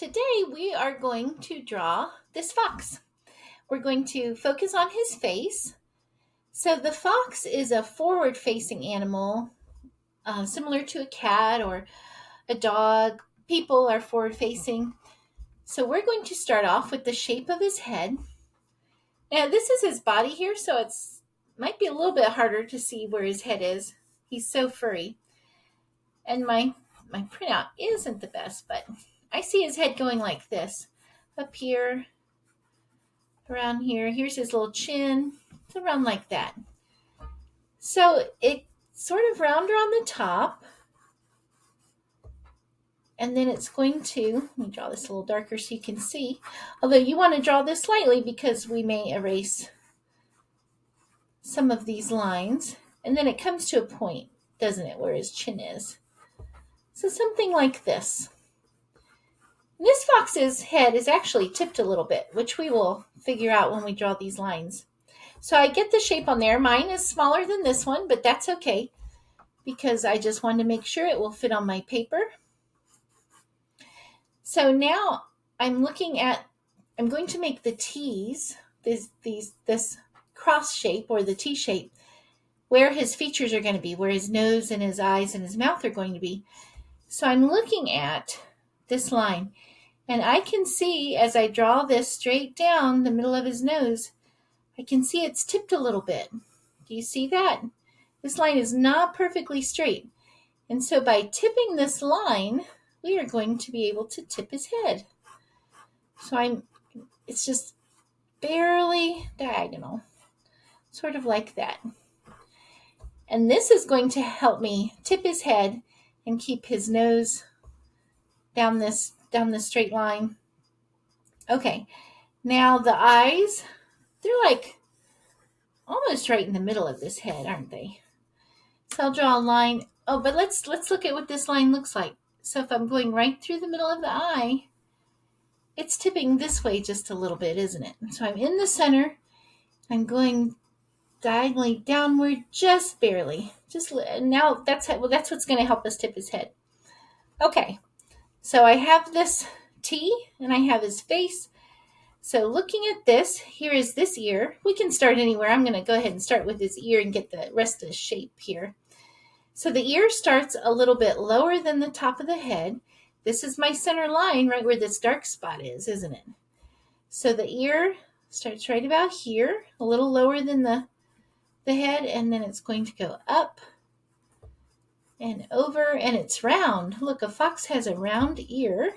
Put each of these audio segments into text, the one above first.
Today we are going to draw this fox. We're going to focus on his face. So the fox is a forward-facing animal, similar to a cat or a dog. People are forward-facing. So we're going to start off with the shape of his head. Now this is his body here, so it's might be a little bit harder to see where his head is. He's so furry. And my printout isn't the best, but I see his head going like this. Up here, around here. Here's his little chin. It's around like that. So it's sort of rounder on the top. And then it's going to, let me draw this a little darker so you can see. Although you want to draw this slightly because we may erase some of these lines. And then it comes to a point, doesn't it, where his chin is. So something like this. This fox's head is actually tipped a little bit, which we will figure out when we draw these lines. So I get the shape on there. Mine is smaller than this one, but that's okay because I just wanted to make sure it will fit on my paper. So now I'm going to make the T's, this cross shape or the T shape, where his features are going to be, where his nose and his eyes and his mouth are going to be. So I'm looking at this line, and I can see as I draw this straight down the middle of his nose, I can see it's tipped a little bit. Do you see that? This line is not perfectly straight. And so by tipping this line, we are going to be able to tip his head. So it's just barely diagonal, sort of like that. And this is going to help me tip his head and keep his nose down this straight line. Okay, now the eyes, they're like almost right in the middle of this head, aren't they? So I'll draw a line. Oh, but let's look at what this line looks like. So if I'm going right through the middle of the eye, it's tipping this way just a little bit, isn't it? So I'm in the center. I'm going diagonally downward just barely. Now that's what's going to help us tip his head. Okay, so I have this T and I have his face. So looking at this, here is this ear. We can start anywhere. I'm going to go ahead and start with his ear and get the rest of the shape here. So the ear starts a little bit lower than the top of the head. This is my center line right where this dark spot is, isn't it? So the ear starts right about here, a little lower than the head, and then it's going to go up and over, and it's round. Look, a fox has a round ear.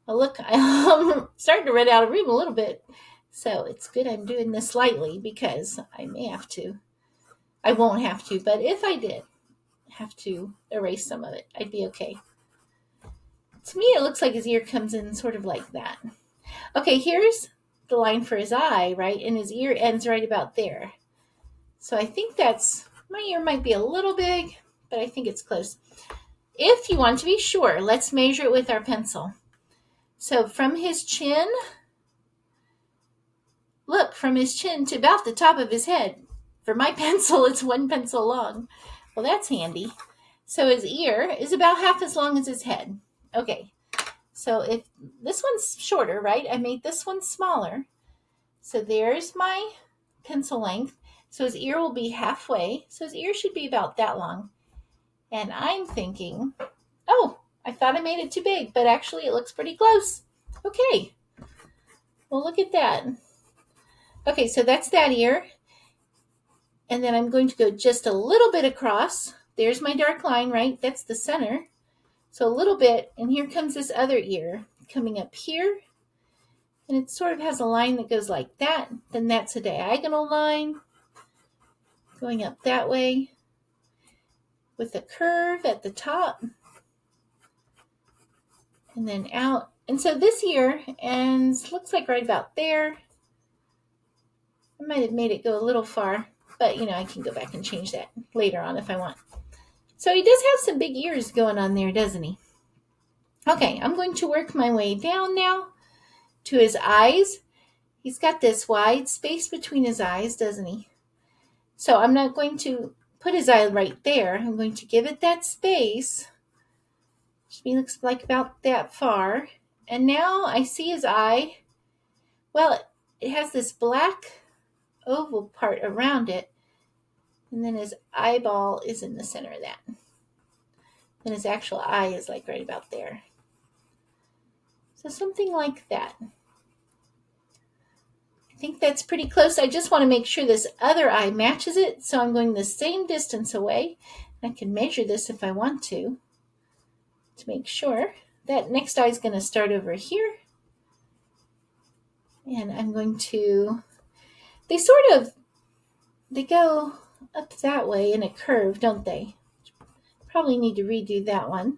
Oh, look, I'm starting to run out of room a little bit. So it's good I'm doing this slightly because I won't have to, but if I did have to erase some of it, I'd be okay. To me, it looks like his ear comes in sort of like that. Okay, here's the line for his eye, right? And his ear ends right about there. So I think my ear might be a little big, but I think it's close. If you want to be sure, let's measure it with our pencil. So from his chin, look, from his chin to about the top of his head. For my pencil, it's one pencil long. Well, that's handy. So his ear is about half as long as his head. Okay, so if this one's shorter, right? I made this one smaller. So there's my pencil length. So his ear will be halfway. So his ear should be about that long. And I'm thinking, oh, I thought I made it too big, but actually it looks pretty close. Okay, well, look at that. Okay, so that's that ear. And then I'm going to go just a little bit across. There's my dark line, right? That's the center. So a little bit, and here comes this other ear coming up here. And it sort of has a line that goes like that. Then that's a diagonal line going up that way with a curve at the top. And then out. And so this ear ends, looks like right about there. I might have made it go a little far, but I can go back and change that later on if I want. So he does have some big ears going on there, doesn't he? Okay, I'm going to work my way down now to his eyes. He's got this wide space between his eyes, doesn't he? So I'm not going to put his eye right there. I'm going to give it that space He looks like about that far. And now I see his eye. Well, it has this black oval part around it. And then his eyeball is in the center of that. And his actual eye is like right about there. So something like that. I think that's pretty close. I just want to make sure this other eye matches it. So I'm going the same distance away. I can measure this if I want to make sure. That next eye is going to start over here. And I'm going to, they go up that way in a curve, don't they? Probably need to redo that one.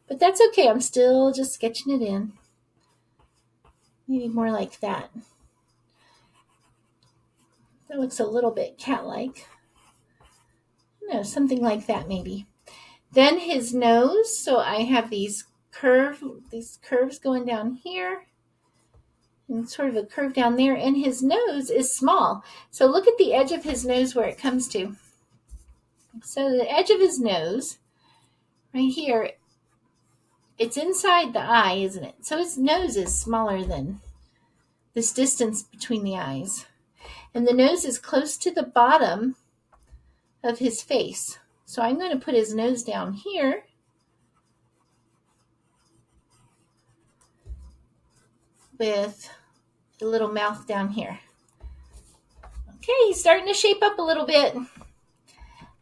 But that's okay. I'm still just sketching it in. Maybe more like that. That looks a little bit cat-like. No, something like that maybe. Then his nose. So I have these curves going down here. And sort of a curve down there. And his nose is small. So look at the edge of his nose where it comes to. So the edge of his nose, right here, it's inside the eye, isn't it? So his nose is smaller than this distance between the eyes. And the nose is close to the bottom of his face. So I'm going to put his nose down here. With the little mouth down here. Okay, he's starting to shape up a little bit.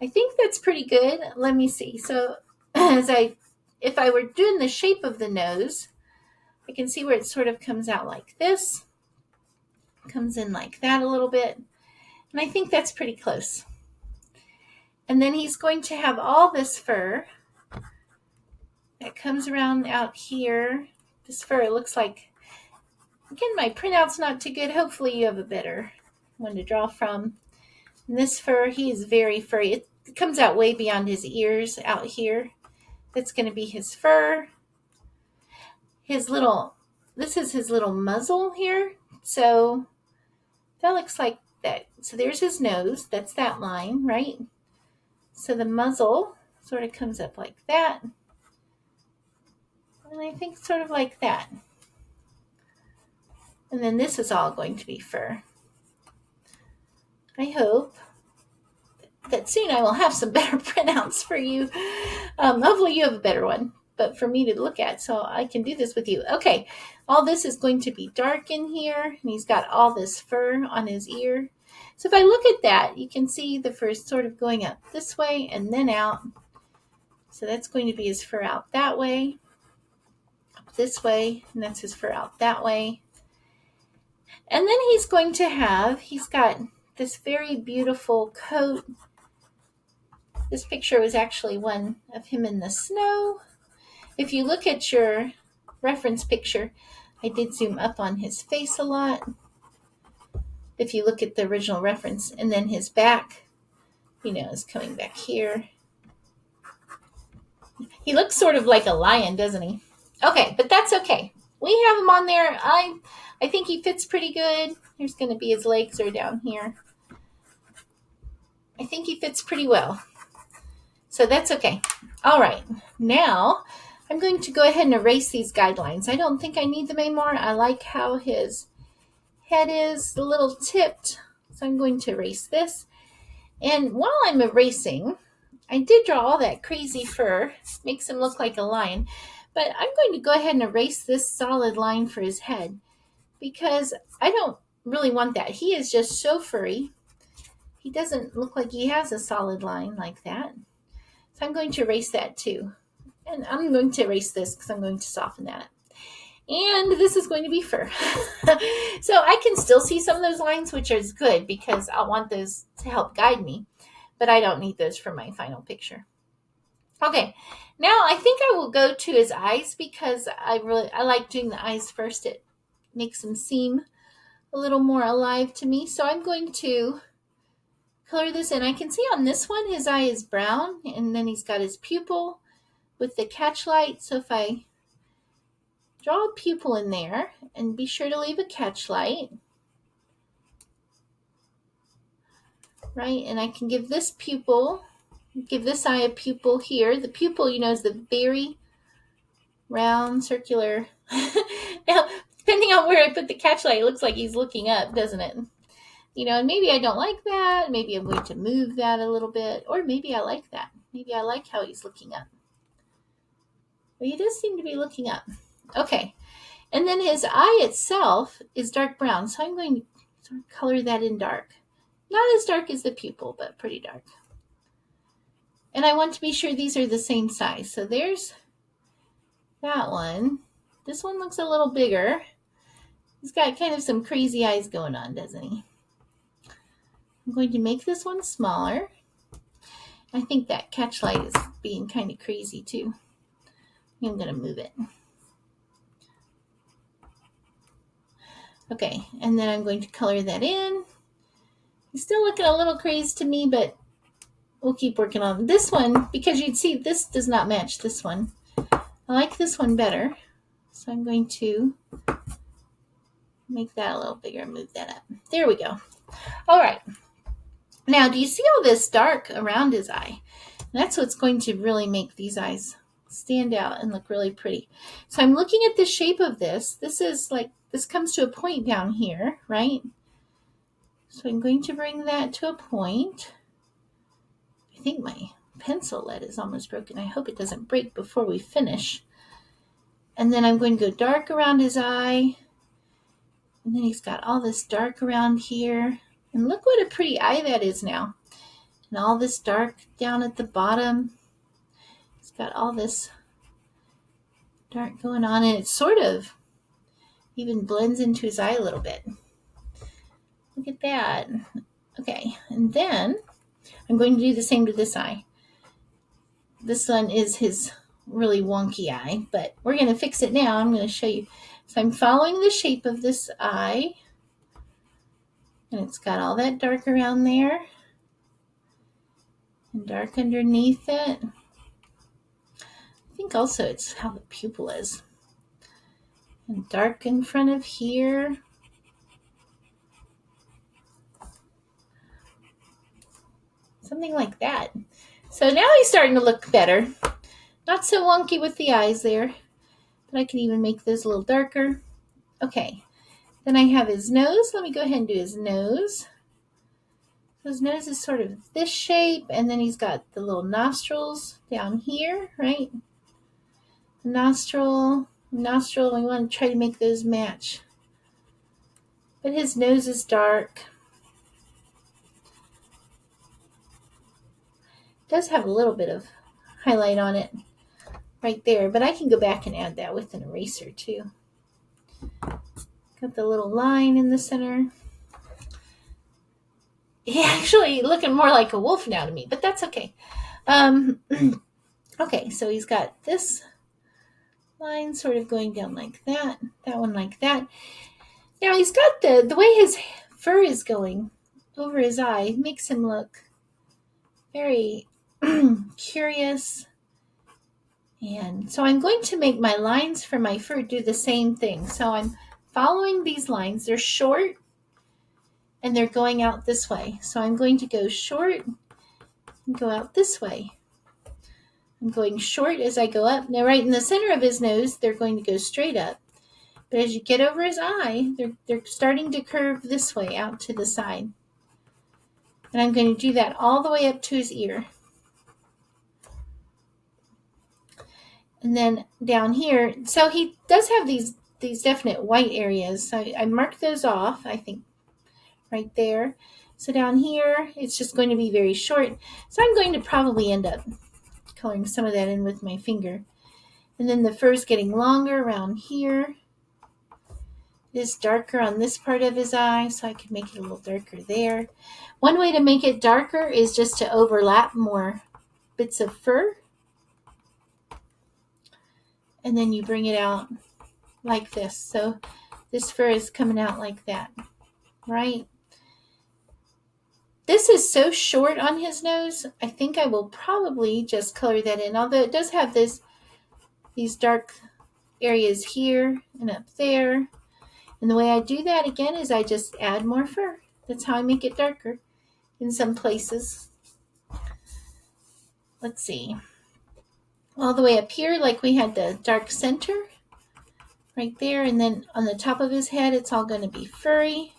I think that's pretty good. Let me see. So if I were doing the shape of the nose, I can see where it sort of comes out like this. Comes in like that a little bit. And I think that's pretty close. And then he's going to have all this fur that comes around out here. This fur, it looks like, again, my printout's not too good. Hopefully you have a better one to draw from. And this fur, he is very furry. It comes out way beyond his ears out here. That's going to be his fur. This is his little muzzle here. So that looks like that. So there's his nose. That's that line, right? So the muzzle sort of comes up like that. And I think sort of like that. And then this is all going to be fur. I hope that soon I will have some better printouts for you. Hopefully you have a better one, but for me to look at so I can do this with you. Okay, all this is going to be dark in here, and he's got all this fur on his ear. So if I look at that, you can see the fur sort of going up this way and then out. So that's going to be his fur out that way, up this way, and that's his fur out that way. And then he's got this very beautiful coat. This picture was actually one of him in the snow. If you look at your reference picture, I did zoom up on his face a lot. If you look at the original reference, and then his back, is coming back here. He looks sort of like a lion, doesn't he? Okay, but that's okay. We have him on there. I think he fits pretty good. Here's going to be his legs are down here. I think he fits pretty well. So that's okay. All right, now I'm going to go ahead and erase these guidelines. I don't think I need them anymore. I like how his head is a little tipped, so I'm going to erase this. And while I'm erasing, I did draw all that crazy fur. Makes him look like a lion. But I'm going to go ahead and erase this solid line for his head because I don't really want that. He is just so furry. He doesn't look like he has a solid line like that. So I'm going to erase that too. And I'm going to erase this because I'm going to soften that. And this is going to be fur. So I can still see some of those lines, which is good because I want those to help guide me. But I don't need those for my final picture. Okay, now I think I will go to his eyes because I like doing the eyes first. It makes them seem a little more alive to me. So I'm going to color this in. I can see on this one his eye is brown, and then he's got his pupil with the catch light. So if I draw a pupil in there, and be sure to leave a catch light, right? And I can give this eye a pupil here. The pupil, is the very round, circular. Now, depending on where I put the catchlight, it looks like he's looking up, doesn't it? You know, and maybe I don't like that. Maybe I'm going to move that a little bit. Or maybe I like that. Maybe I like how he's looking up. But he does seem to be looking up. Okay. And then his eye itself is dark brown. So I'm going to sort of color that in dark. Not as dark as the pupil, but pretty dark. And I want to be sure these are the same size. So there's that one. This one looks a little bigger. He's got kind of some crazy eyes going on, doesn't he? I'm going to make this one smaller. I think that catchlight is being kind of crazy too. I'm going to move it. Okay, and then I'm going to color that in. He's still looking a little crazy to me, but we'll keep working on this one because you'd see this does not match this one. I like this one better, so I'm going to make that a little bigger and move that up. There we go. All right. Now, do you see all this dark around his eye? That's what's going to really make these eyes stand out and look really pretty. So I'm looking at the shape of this. This is like, this comes to a point down here, right? So I'm going to bring that to a point. I think my pencil lead is almost broken. I hope it doesn't break before we finish. And then I'm going to go dark around his eye. And then he's got all this dark around here. And look what a pretty eye that is now. And all this dark down at the bottom. He's got all this dark going on. And it sort of even blends into his eye a little bit. Look at that. Okay, and then I'm going to do the same to this eye. This one is his really wonky eye, but we're going to fix it now. I'm going to show you. So I'm following the shape of this eye. And it's got all that dark around there. And dark underneath it. I think also it's how the pupil is. And dark in front of here. Something like that. So now he's starting to look better. Not so wonky with the eyes there. But I can even make those a little darker. Okay. Then I have his nose. Let me go ahead and do his nose. His nose is sort of this shape, and then he's got the little nostrils down here, right? Nostril, we want to try to make those match. But his nose is dark. It does have a little bit of highlight on it right there, but I can go back and add that with an eraser too. Got the little line in the center. He actually looking more like a wolf now to me, but that's okay. Okay, so he's got this line sort of going down like that one like that. Now he's got the way his fur is going over his eye makes him look very curious. And so I'm going to make my lines for my fur do the same thing. So I'm following these lines. They're short and they're going out this way. So I'm going to go short and go out this way. I'm going short as I go up. Now right in the center of his nose, they're going to go straight up. But as you get over his eye, they're starting to curve this way out to the side. And I'm going to do that all the way up to his ear. And then down here, so he does have these definite white areas. So I marked those off, I think, right there. So down here, it's just going to be very short. So I'm going to probably end up coloring some of that in with my finger. And then the fur's getting longer around here. It is darker on this part of his eye, so I could make it a little darker there. One way to make it darker is just to overlap more bits of fur. And then you bring it out like this. So this fur is coming out like that, right? This is so short on his nose, I think I will probably just color that in. Although it does have these dark areas here and up there. And the way I do that, again, is I just add more fur. That's how I make it darker in some places. Let's see. all the way up here, like we had the dark center right there, and then on the top of his head, it's all going to be furry,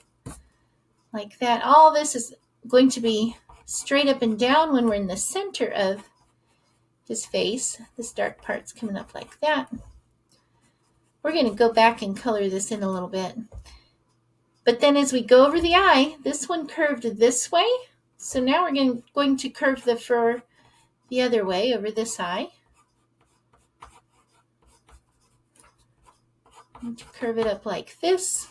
like that. All this is going to be straight up and down when we're in the center of his face. This dark part's coming up like that. We're going to go back and color this in a little bit. But then as we go over the eye, this one curved this way. So now we're going to curve the fur the other way over this eye. I'm going to curve it up like this.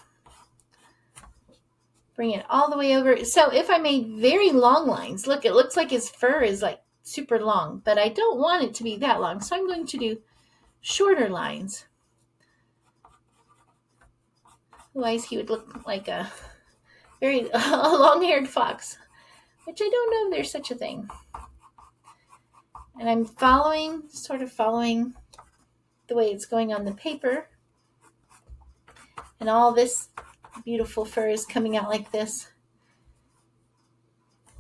Bring it all the way over. So if I made very long lines, look, it looks like his fur is like super long, but I don't want it to be that long. So I'm going to do shorter lines. Otherwise he would look like a very long-haired fox, which I don't know if there's such a thing. And I'm sort of following the way it's going on the paper. And all this beautiful fur is coming out like this.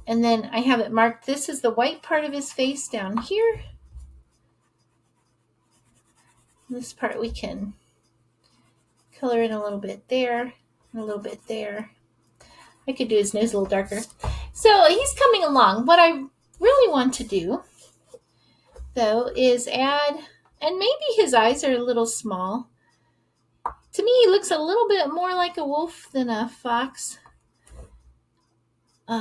And then I have it marked. This is the white part of his face down here. This part we can color in a little bit there, and a little bit there. I could do his nose a little darker. So he's coming along. What I really want to do, though, is add, and maybe his eyes are a little small. To me, he looks a little bit more like a wolf than a fox. But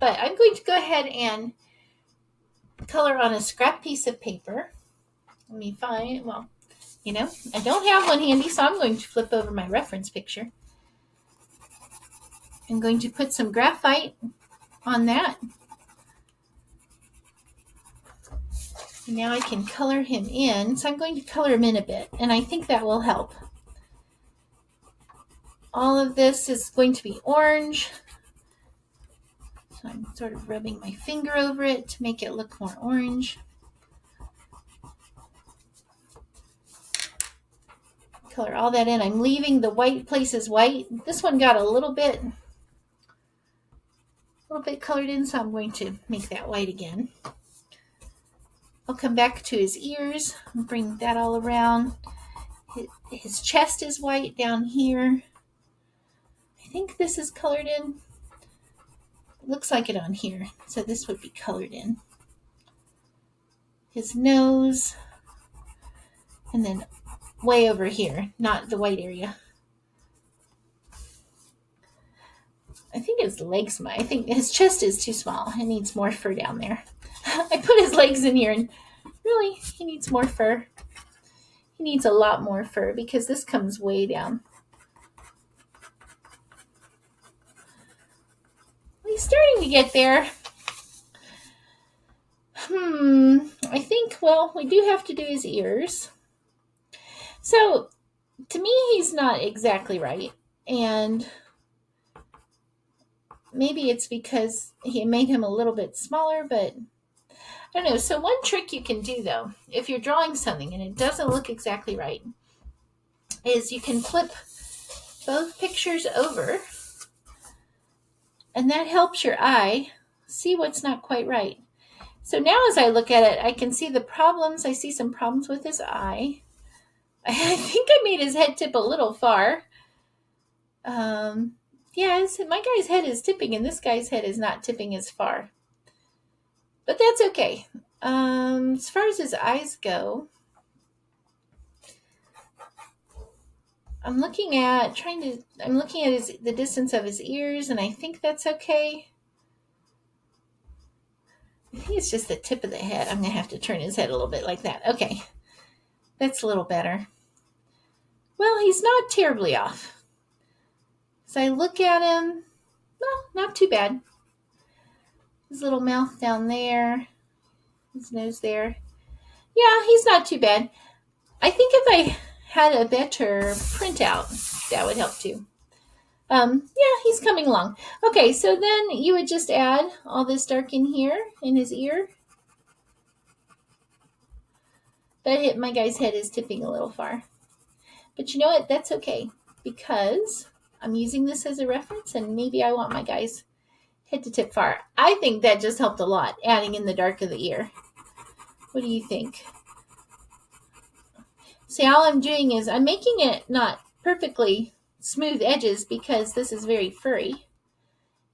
I'm going to go ahead and color on a scrap piece of paper. Let me find, well, I don't have one handy, so I'm going to flip over my reference picture. I'm going to put some graphite on that. And now I can color him in. So I'm going to color him in a bit, and I think that will help. All of this is going to be orange. So I'm sort of rubbing my finger over it to make it look more orange. Color all that in. I'm leaving the white places white. This one got a little bit colored in, so I'm going to make that white again. I'll come back to his ears and bring that all around. His chest is white down here. I think this is colored in. It looks like it on here, so this would be colored in. His nose, and then way over here, not the white area. I think his legs, I think his chest is too small. It needs more fur down there. I put his legs in here, and really, he needs more fur. He needs a lot more fur because this comes way down. He's starting to get there. I think, well, we do have to do his ears. So, to me, he's not exactly right. And maybe it's because he made him a little bit smaller, but I don't know. So one trick you can do, though, if you're drawing something and it doesn't look exactly right, is you can flip both pictures over, and that helps your eye see what's not quite right. So now as I look at it, I can see the problems. I see some problems with his eye. I think I made his head tip a little far. Yeah, my guy's head is tipping, and this guy's head is not tipping as far. But that's okay. As far as his eyes go, I'm looking at the distance of his ears, and I think that's okay. I think it's just the tip of the head. I'm going to have to turn his head a little bit like that. Okay, that's a little better. Well, he's not terribly off. As I look at him, well, not too bad. His little mouth down there, his nose there. Yeah, he's not too bad. I think if I had a better printout, that would help too. Yeah, he's coming along. Okay, so then you would just add all this dark in here in his ear. But my guy's head is tipping a little far. But you know what? That's okay, because I'm using this as a reference, and maybe I want my guy's head to tip far. I think that just helped a lot, adding in the dark of the ear. What do you think? See, all I'm doing is I'm making it not perfectly smooth edges because this is very furry.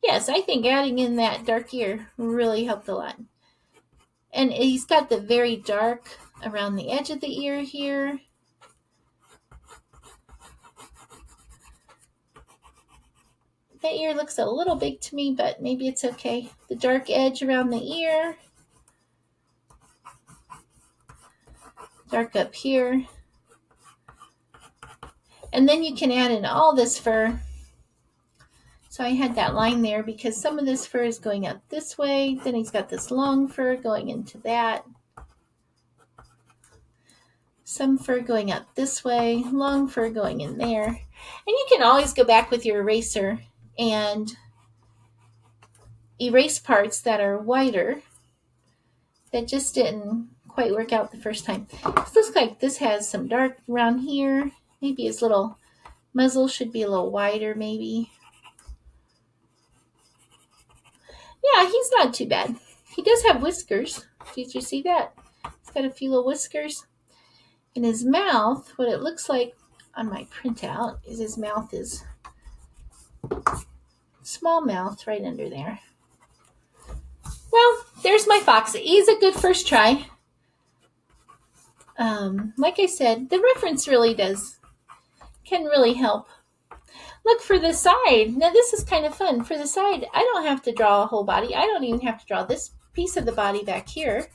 Yes, I think adding in that dark ear really helped a lot. And he's got the very dark around the edge of the ear here. That ear looks a little big to me, but maybe it's okay. The dark edge around the ear. Dark up here. And then you can add in all this fur. So I had that line there because some of this fur is going up this way. Then he's got this long fur going into that. Some fur going up this way, long fur going in there. And you can always go back with your eraser and erase parts that are whiter that just didn't quite work out the first time. This looks like this has some dark around here. Maybe his little muzzle should be a little wider, maybe. Yeah, he's not too bad. He does have whiskers. Did you see that? He's got a few little whiskers. In his mouth, what it looks like on my printout is his mouth is small mouth right under there. Well, there's my fox. He's a good first try. Like I said, the reference really can really help. Look for the side. Now this is kind of fun. For the side, I don't have to draw a whole body. I don't even have to draw this piece of the body back here,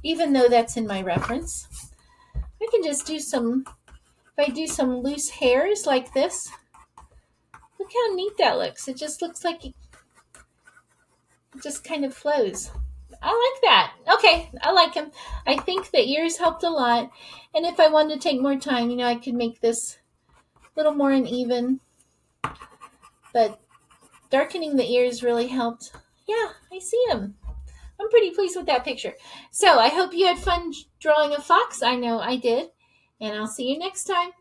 even though that's in my reference. I can just do if I do some loose hairs like this, look how neat that looks. It just looks like it just kind of flows. I like that. Okay, I like him. I think the ears helped a lot. And if I wanted to take more time, I could make this a little more uneven. But darkening the ears really helped. Yeah, I see him. I'm pretty pleased with that picture. So I hope you had fun drawing a fox. I know I did. And I'll see you next time.